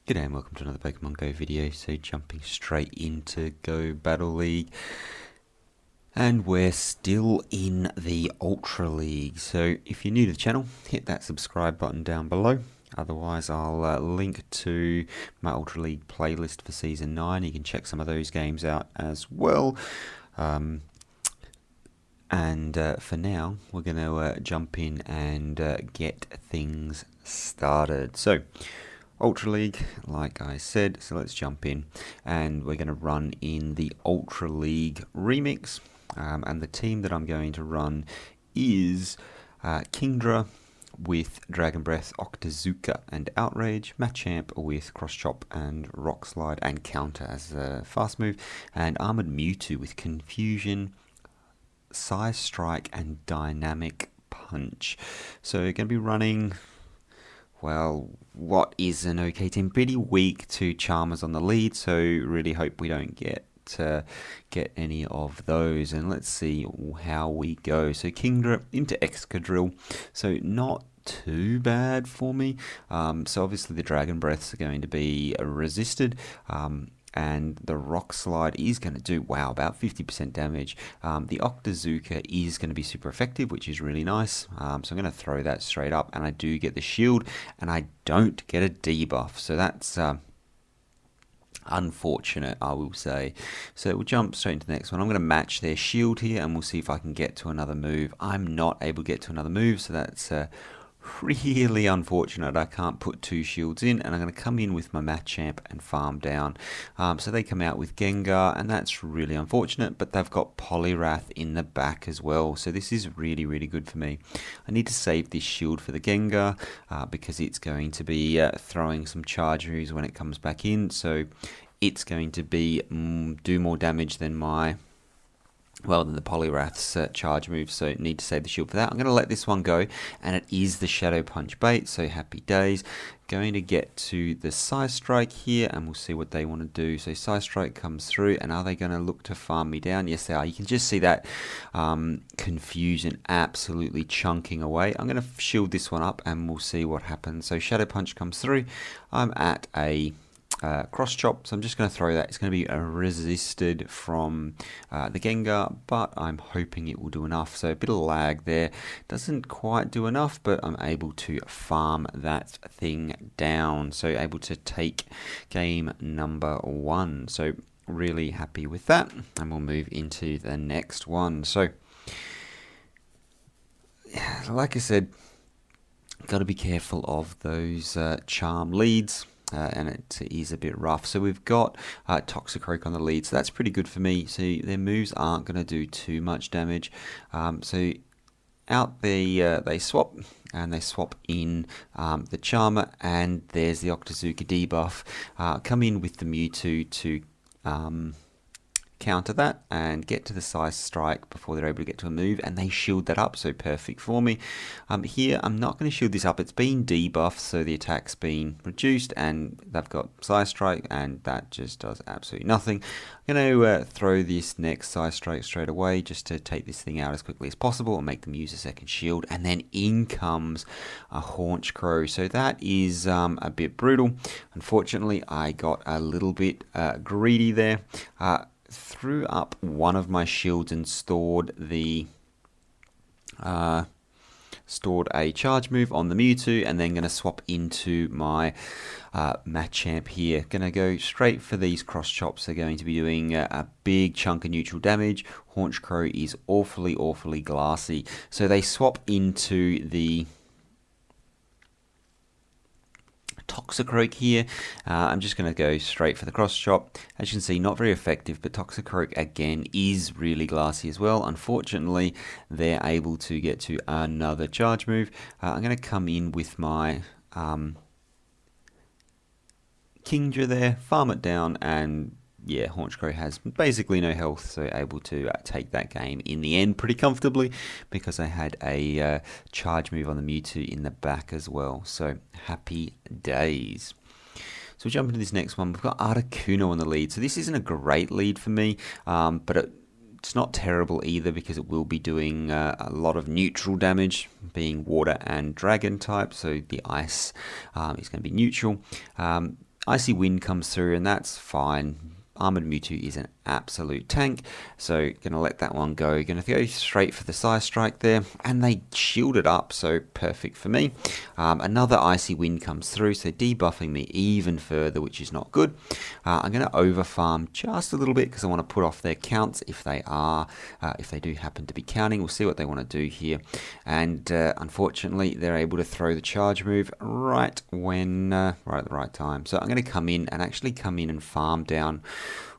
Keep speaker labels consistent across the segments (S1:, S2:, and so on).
S1: G'day and welcome to another Pokemon Go video. So jumping straight into Go Battle League. And we're still in the Ultra League. So if you're new to the channel, hit that subscribe button down below. Otherwise, I'll link to my Ultra League playlist for Season 9. You can check some of those games out as well. For now, we're going to jump in and get things started. So, Ultra League, like I said, so let's jump in, and we're going to run in the Ultra League Remix, and the team that I'm going to run is Kingdra with Dragon Breath, Octazooka and Outrage, Machamp with Cross Chop and Rock Slide and Counter as a fast move, and Armored Mewtwo with Confusion, Size Strike and Dynamic Punch. So you're going to be running, well, what is an okay team? Pretty weak to Charmers on the lead, so really hope we don't get any of those. And let's see how we go. So Kingdra into Excadrill, so not too bad for me. So obviously the Dragon Breaths are going to be resisted. And the Rock Slide is going to do, wow, about 50% damage. The Octazooka is going to be super effective, which is really nice. So I'm going to throw that straight up, and I do get the shield, and I don't get a debuff. So that's unfortunate, I will say. So we'll jump straight into the next one. I'm going to match their shield here, and we'll see if I can get to another move. I'm not able to get to another move, so that's really unfortunate. I can't put two shields in, and I'm going to come in with my Machamp and farm down. So they come out with Gengar, and that's really unfortunate, but they've got Poliwrath in the back as well, so this is really, really good for me. I need to save this shield for the Gengar because it's going to be throwing some charge moves when it comes back in, so it's going to be do more damage than than the Poliwrath's charge move, so need to save the shield for that. I'm going to let this one go, and it is the Shadow Punch bait, so happy days. Going to get to the Size Strike here, and we'll see what they want to do. So Size Strike comes through, and are they going to look to farm me down? Yes, they are. You can just see that Confusion absolutely chunking away. I'm going to shield this one up, and we'll see what happens. So Shadow Punch comes through. I'm at a Cross Chop, so I'm just going to throw that. It's going to be resisted from the Gengar, but I'm hoping it will do enough. So a bit of lag there, doesn't quite do enough, but I'm able to farm that thing down, so able to take game number 1. So really happy with that, and we'll move into the next one. So like I said, got to be careful of those charm leads. And it is a bit rough. So we've got Toxicroak on the lead, so that's pretty good for me. So their moves aren't going to do too much damage. So out they swap, and they swap in the Charmer, and there's the Octazooka debuff. Come in with the Mewtwo to counter that and get to the Size Strike before they're able to get to a move, and they shield that up, so perfect for me. Here I'm not going to shield this up. It's been debuffed, so the attack's been reduced, and they've got Size Strike, and that just does absolutely nothing. I'm going to throw this next Size Strike straight away just to take this thing out as quickly as possible and make them use a second shield, and then in comes a Haunch Crow. So that is a bit brutal. Unfortunately, I got a little bit greedy there. Threw up one of my shields and stored a charge move on the Mewtwo, and then going to swap into my Machamp here. Going to go straight for these Cross Chops. They're going to be doing a big chunk of neutral damage. Haunch Crow is awfully glassy, so they swap into the Toxicroak here. I'm just going to go straight for the Cross Chop. As you can see, not very effective, but Toxicroak again is really glassy as well. Unfortunately, they're able to get to another charge move. I'm going to come in with my Kingdra there, farm it down, and yeah, Haunch Crow has basically no health, so able to take that game in the end pretty comfortably because I had a charge move on the Mewtwo in the back as well. So happy days. So we jump into this next one. We've got Articuno on the lead. So this isn't a great lead for me, but it's not terrible either because it will be doing a lot of neutral damage, being water and dragon type. So the ice is going to be neutral. Icy Wind comes through, and that's fine. Armored Mewtwo is an absolute tank, so gonna let that one go. Gonna go straight for the Psy Strike there, and they shielded up, so perfect for me. Another Icy Wind comes through, so debuffing me even further, which is not good. I'm gonna overfarm just a little bit because I want to put off their counts if they do happen to be counting. We'll see what they want to do here, and unfortunately, they're able to throw the charge move right at the right time. So I'm gonna come in and farm down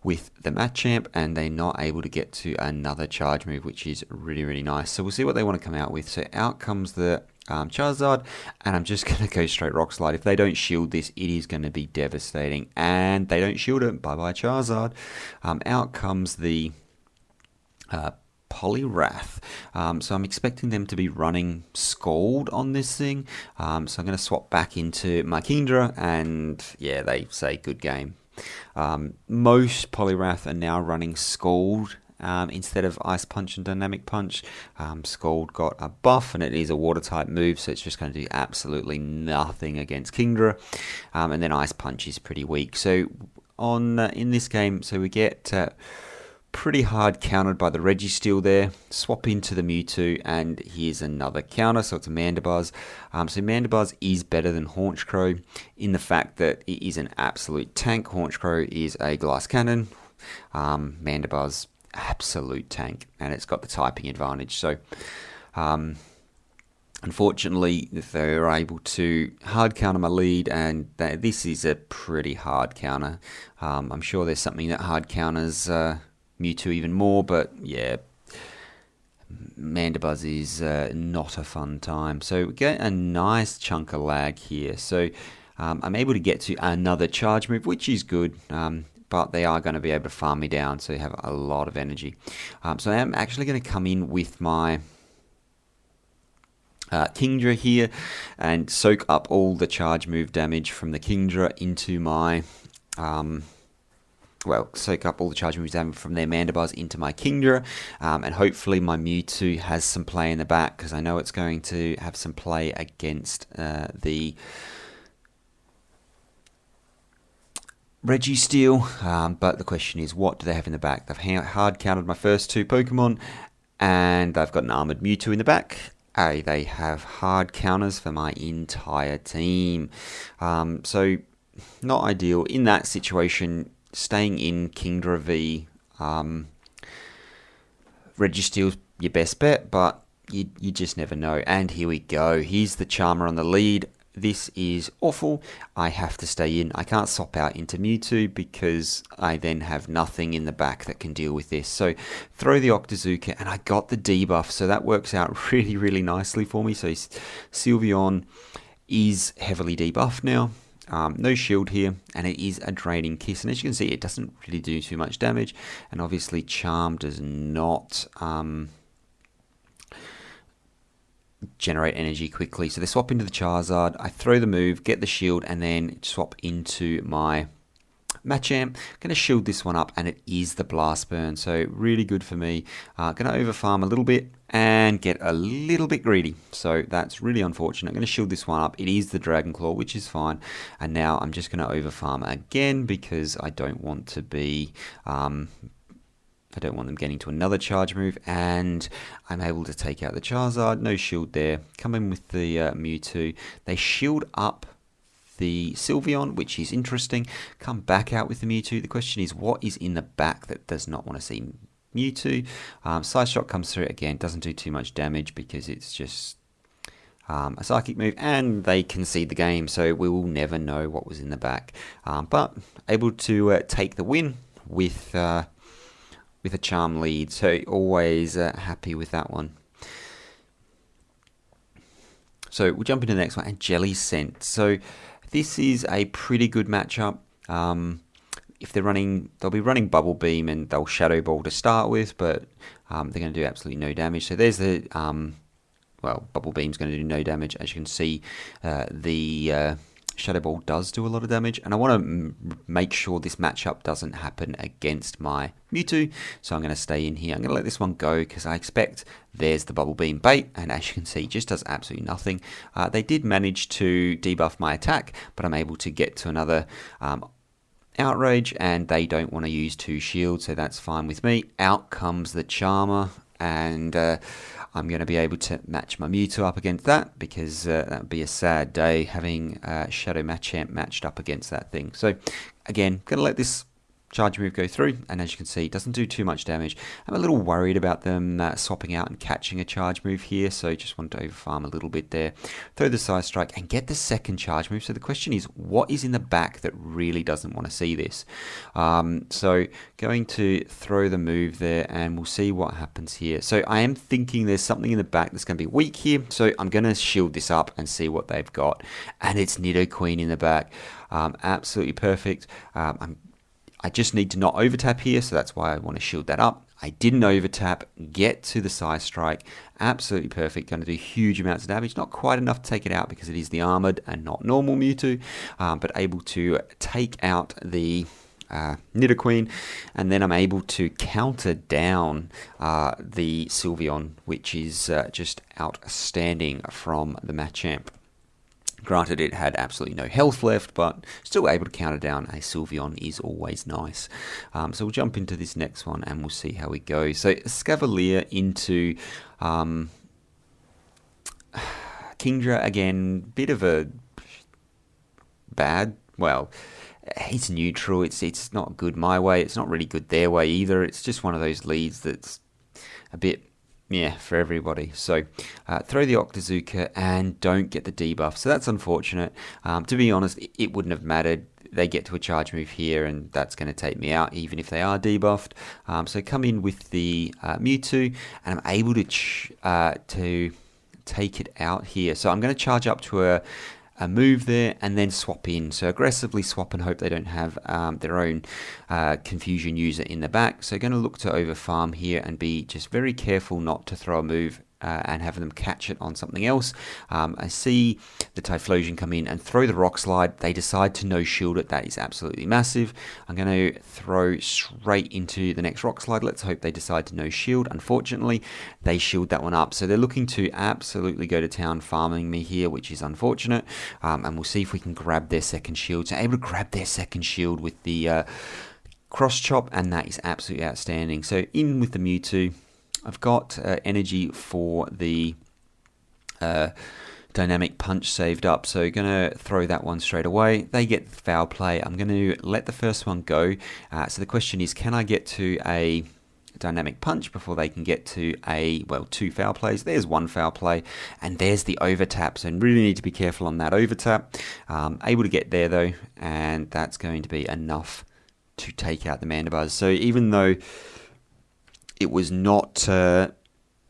S1: with the Machamp, and they're not able to get to another charge move, which is really, really nice. So we'll see what they want to come out with. So out comes the Charizard, and I'm just going to go straight Rock Slide. If they don't shield this, it is going to be devastating, and they don't shield it. Bye-bye Charizard. Out comes the Poliwrath. So I'm expecting them to be running Scald on this thing. So I'm going to swap back into my Kingdra, and yeah, they say good game. Most Poliwrath are now running Scald instead of Ice Punch and Dynamic Punch. Scald got a buff, and it is a water type move, so it's just going to do absolutely nothing against Kingdra. And then Ice Punch is pretty weak. So in this game, so we get pretty hard countered by the Registeel there. Swap into the Mewtwo, and here's another counter, so it's a Mandibuzz. So Mandibuzz is better than Haunchcrow in the fact that it is an absolute tank. Haunchcrow is a glass cannon. Mandibuzz, absolute tank, and it's got the typing advantage. So unfortunately, they're able to hard counter my lead, and this is a pretty hard counter. I'm sure there's something that hard counters Mewtwo even more, but yeah, Mandibuzz is not a fun time. So we get a nice chunk of lag here. So I'm able to get to another charge move, which is good, but they are going to be able to farm me down, so they have a lot of energy. So I am actually going to come in with my Kingdra here and soak up all the charge move damage from the Kingdra into my soak up all the charge moves down from their Mandibuzz into my Kingdra, and hopefully my Mewtwo has some play in the back, because I know it's going to have some play against the Registeel, but the question is, what do they have in the back? They've hard countered my first two Pokemon, and they've got an Armored Mewtwo in the back. They have hard counters for my entire team, so not ideal. In that situation, staying in Kingdra v Registeel's your best bet, but you just never know. And here we go. Here's the Charmer on the lead. This is awful. I have to stay in. I can't swap out into Mewtwo because I then have nothing in the back that can deal with this. So throw the Octazooka, and I got the debuff, so that works out really, really nicely for me. So Sylveon is heavily debuffed now. No shield here, and it is a draining kiss, and as you can see, it doesn't really do too much damage, and obviously Charm does not generate energy quickly. So they swap into the Charizard, I throw the move, get the shield, and then swap into my Machamp. I'm going to shield this one up, and it is the Blast Burn, so really good for me. Going to overfarm a little bit and get a little bit greedy, so that's really unfortunate. I'm going to shield this one up. It is the Dragon Claw, which is fine, and now I'm just going to overfarm again because I don't want to be I don't want them getting to another charge move, and I'm able to take out the Charizard. No shield there. Come in with the Mewtwo. They shield up the Sylveon, which is interesting. Come back out with the Mewtwo. The question is, what is in the back that does not want to see Mewtwo? Side Shot comes through again. Doesn't do too much damage because it's just a psychic move, and they concede the game, so we will never know what was in the back. But able to take the win with a Charm lead, so always happy with that one. So we'll jump into the next one, and Jelly Scent. So this is a pretty good matchup. If they're running, they'll be running Bubble Beam, and they'll Shadow Ball to start with, but they're going to do absolutely no damage. So there's the Bubble Beam's going to do no damage. As you can see, the Shadow Ball does do a lot of damage, and I want to make sure this matchup doesn't happen against my Mewtwo, so I'm going to stay in here. I'm going to let this one go because I expect there's the Bubble Beam bait, and as you can see, just does absolutely nothing. They did manage to debuff my attack, but I'm able to get to another Outrage, and they don't want to use 2 shields, so that's fine with me. Out comes the Charmer, and I'm going to be able to match my Mewtwo up against that, because that would be a sad day having Shadow Machamp matched up against that thing. So again, going to let this charge move go through, and as you can see, it doesn't do too much damage. I'm a little worried about them swapping out and catching a charge move here, so just want to overfarm a little bit there. Throw the Side Strike and get the second charge move. So the question is, what is in the back that really doesn't want to see this? So going to throw the move there, and we'll see what happens here. So I am thinking there's something in the back that's going to be weak here, so I'm going to shield this up and see what they've got. And it's Nidoqueen in the back. Absolutely perfect. I just need to not overtap here, so that's why I want to shield that up. I didn't overtap, get to the Side Strike, absolutely perfect, going to do huge amounts of damage, not quite enough to take it out because it is the armored and not normal Mewtwo, but able to take out the Nidoqueen, and then I'm able to counter down the Sylveon, which is just outstanding from the Machamp. Granted, it had absolutely no health left, but still able to counter down a Sylveon is always nice. So we'll jump into this next one and we'll see how we go. So Escavalier into Kingdra, again, bit of a bad, well, it's neutral, it's not good my way, it's not really good their way either. It's just one of those leads that's a bit, yeah, for everybody. So throw the Octazooka and don't get the debuff. So that's unfortunate. To be honest, it wouldn't have mattered. They get to a charge move here, and that's going to take me out, even if they are debuffed. So come in with the Mewtwo, and I'm able to take it out here. So I'm going to charge up to a move there and then swap in. So aggressively swap and hope they don't have their own confusion user in the back. So going to look to overfarm here and be just very careful not to throw a move and have them catch it on something else. I see the Typhlosion come in and throw the Rock Slide. They decide to no shield it. That is absolutely massive. I'm going to throw straight into the next Rock Slide. Let's hope they decide to no shield. Unfortunately, they shield that one up. So they're looking to absolutely go to town farming me here, which is unfortunate. And we'll see if we can grab their second shield. So able to grab their second shield with the Cross Chop, and that is absolutely outstanding. So in with the Mewtwo. I've got energy for the Dynamic Punch saved up, so going to throw that one straight away. They get foul play. I'm going to let the first one go. So the question is, can I get to a Dynamic Punch before they can get to two foul plays? There's one foul play, and there's the overtap, so really need to be careful on that overtap. Able to get there though, and that's going to be enough to take out the Mandibuzz. So even though it was not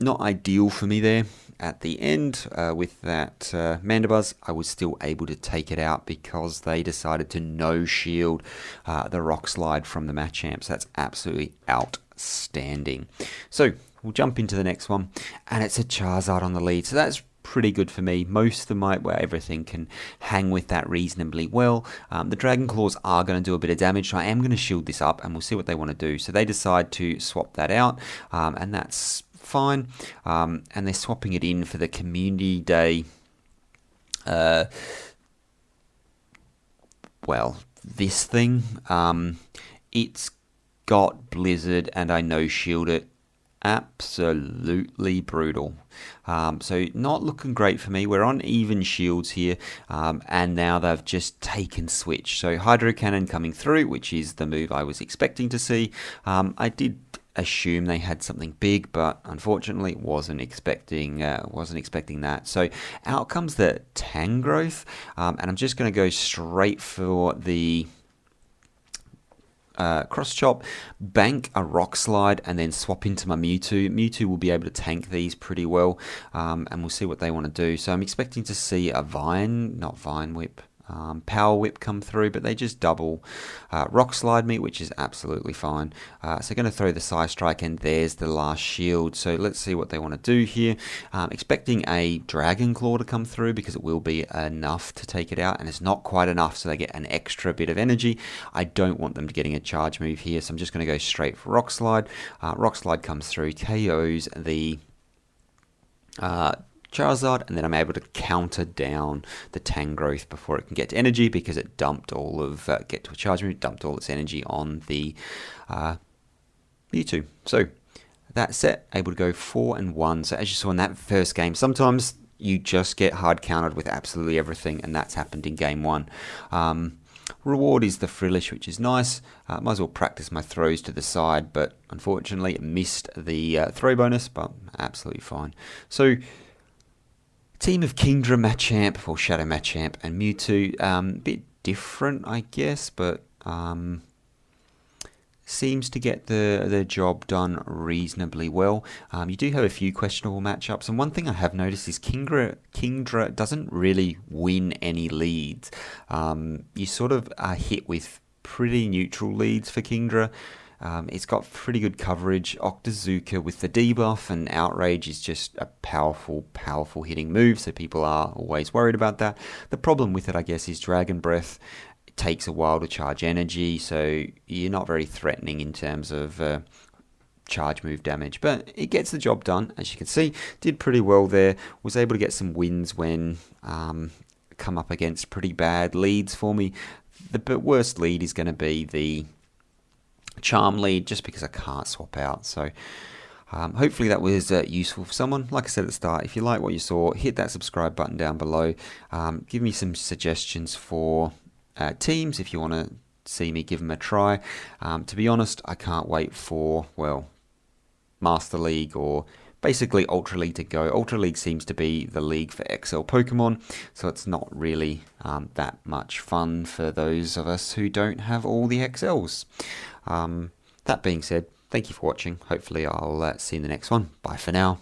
S1: ideal for me there at the end with that Mandibuzz, I was still able to take it out because they decided to no shield the Rock Slide from the Machamp. So that's absolutely outstanding. So we'll jump into the next one, and it's a Charizard on the lead. So that's pretty good for me. Most of everything can hang with that reasonably well. The Dragon Claws are going to do a bit of damage, so I am going to shield this up, and we'll see what they want to do. So they decide to swap that out, and that's fine. And they're swapping it in for the Community Day. This thing, it's got Blizzard, and I no shield it. Absolutely brutal. So not looking great for me. We're on even shields here, and now they've just taken switch. So Hydro Cannon coming through, which is the move I was expecting to see. I did assume they had something big, but unfortunately wasn't expecting that. So out comes the Tangrowth, and I'm just going to go straight for the Cross Chop, bank a Rock Slide, and then swap into my Mewtwo. Mewtwo will be able to tank these pretty well, and we'll see what they want to do. So I'm expecting to see a Vine Whip. Power Whip come through, but they just double Rock Slide me, which is absolutely fine. So going to throw the Psy Strike, and there's the last shield. So let's see what they want to do here. Expecting a Dragon Claw to come through because it will be enough to take it out, and it's not quite enough, so they get an extra bit of energy. I don't want them getting a charge move here, so I'm just going to go straight for Rock Slide. Rock Slide comes through, KOs the Charizard, and then I'm able to counter down the Tangrowth before it can get to energy, because it dumped all of get to a charge move, dumped all its energy on the Mewtwo. So that set, able to go 4-1. So as you saw in that first game, sometimes you just get hard countered with absolutely everything, and that's happened in game 1. Reward is the Frillish, which is nice. Might as well practice my throws to the side, but unfortunately it missed the throw bonus, but absolutely fine. So team of Kingdra, Machamp, or Shadow Machamp, and Mewtwo, a bit different, I guess, but seems to get the job done reasonably well. You do have a few questionable matchups, and one thing I have noticed is Kingdra doesn't really win any leads. You sort of are hit with pretty neutral leads for Kingdra. It's got pretty good coverage. Octazooka with the debuff and Outrage is just a powerful hitting move, so people are always worried about that. The problem with it, I guess, is Dragon Breath. It takes a while to charge energy, so you're not very threatening in terms of charge move damage, but it gets the job done. As you can see, did pretty well there. Was able to get some wins when come up against pretty bad leads for me. The worst lead is going to be the Charm lead, just because I can't swap out. So hopefully that was useful for someone. Like I said at the start, if you like what you saw, hit that subscribe button down below. Give me some suggestions for teams if you want to see me give them a try. To be honest, I can't wait for, well, Master League or basically Ultra League to go. Ultra League seems to be the league for XL Pokemon, so it's not really that much fun for those of us who don't have all the XLs. That being said, thank you for watching. Hopefully I'll see you in the next one. Bye for now.